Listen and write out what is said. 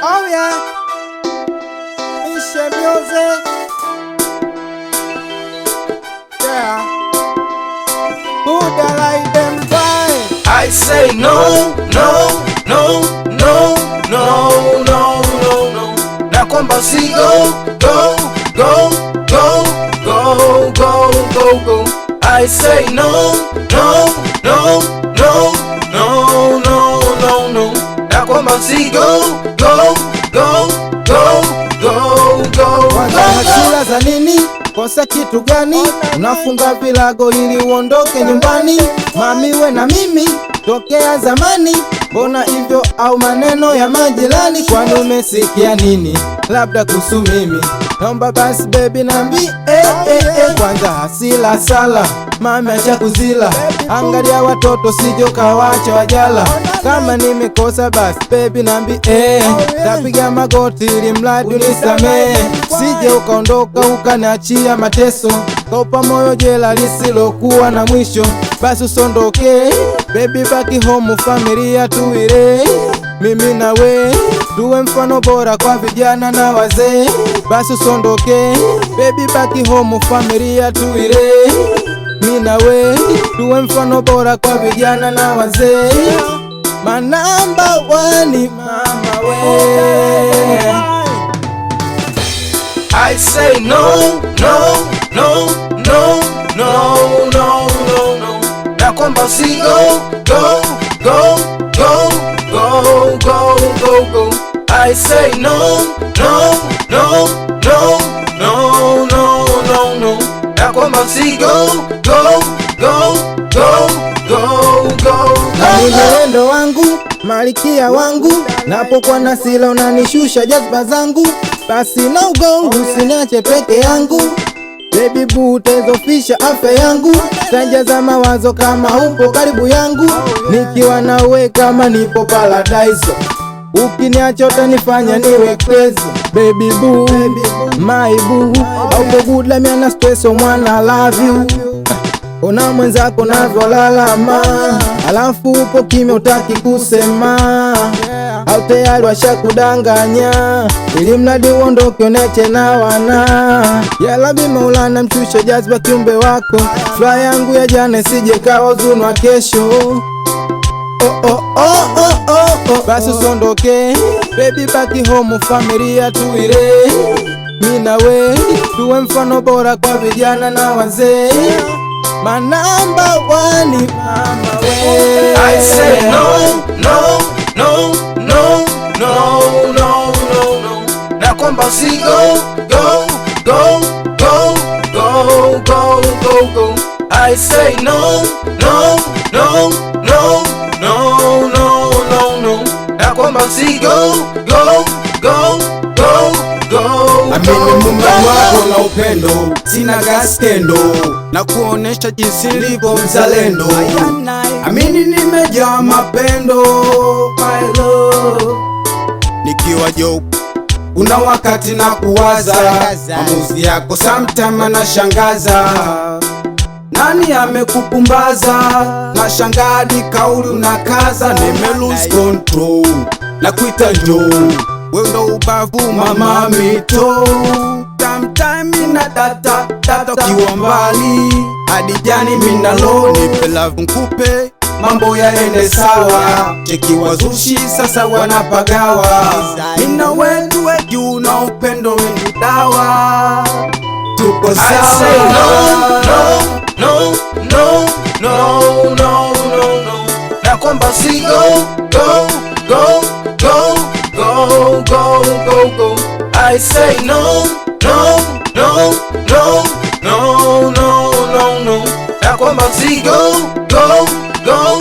Oh yeah, it's your music. Yeah, who da like them vibe? I say no, no, no, no, no, no, no, no. Na kwamba si go, go, go, go, go, go, go, go. I say no, no, no, no, no, no, no, no. Na kwamba si go, go, go, go, go, go. Kwanza hasira za nini? Kosa kitu gani? Unafunga vilago ili uondoke nyumbani. Mami we na mimi tokea zamani, mbona hivyo? Au maneno ya majirani? Kwani umesikia nini? Labda kuhusu mimi, naomba basi baby nambi kwanza hasila sala, mami acha kuzila, angalia watoto sijo kawacha wajala. Kama nimekosa basi baby nambi tapiga magoti ili mradi unisamehe, sije ukaondoka ukaniachia mateso, kaupa moyo jela lisilokuwa na mwisho. Basi usondoke baby, baki home, familia tuile, mimi na we tuwe mfano bora kwa vijana na wazee. Basi usondoke baby, baki home, familia tuile, mimi na we tuwe mfano bora kwa vijana na wazee. My number one mama we. I say no, no, no, no, no, no, no, no. Na kwamba si go, go, go, go, go, go, go, go. I say no, no, no, no, no, no, no, no. Na kwamba si go, go, go, go, go, go. Ni mwenendo wangu, malikia wangu, napokuwa na sila unanishusha jazba zangu. Basi na ugongu usiniache peke yangu, baby boo utazofisha afya yangu. Tajaza mawazo kama upo karibu yangu, nikiwa nawe kama nipo paradise. Ukiniacha utanifanya niwe crazy, baby boo, my boo. Aupo good la miana stress mwana love you. Ona mwenzako navyolalama, alafu upo kimya utaki kusema, au tayari washakudanganya ili mradi uondoke uneche na wana. Ya Rabbi Maulana mshushe jazba kiumbe wako, furaha yangu ya jana sije kawa huzuni wa kesho. Basi usondoke baby, baki home, familia tuile, mimi na we tuwe mfano bora kwa vijana na wazee. My number one mama we. I say no, no, no, no, no, no, no, no. Na kwamba si go, go, go, go, go, go, go, go. I say no, no, no, no, no, no, no, no. Na kwamba si go, go, go, go, go. Amini mume wako na upendo, sina gaskendo, na kuonesha jinsi nilivyo mzalendo. Amini nimejaa mapendo, my love. Nikiwa joke una wakati na kuwaza, maamuzi yako sometime anashangaza. Nani amekupumbaza? Nashangaa ni kauli unakaza, nime lose control na kuita njoo, wewe ndo ubavu mama mito. Sometime ina data kiwa mbali, hadi jani minalo nipe love nkupe, mambo yaende sawa. Cheki wazushi sasa wanapagawa, mina wetu juu na upendo wetu dawa, tuko sawa. I say no, no, no, no, no, no, no. Na kwamba si go, go, go, go, go, go, go, go. I say no, no, no, no, no, no, no, no. Na kwamba si go, go, go,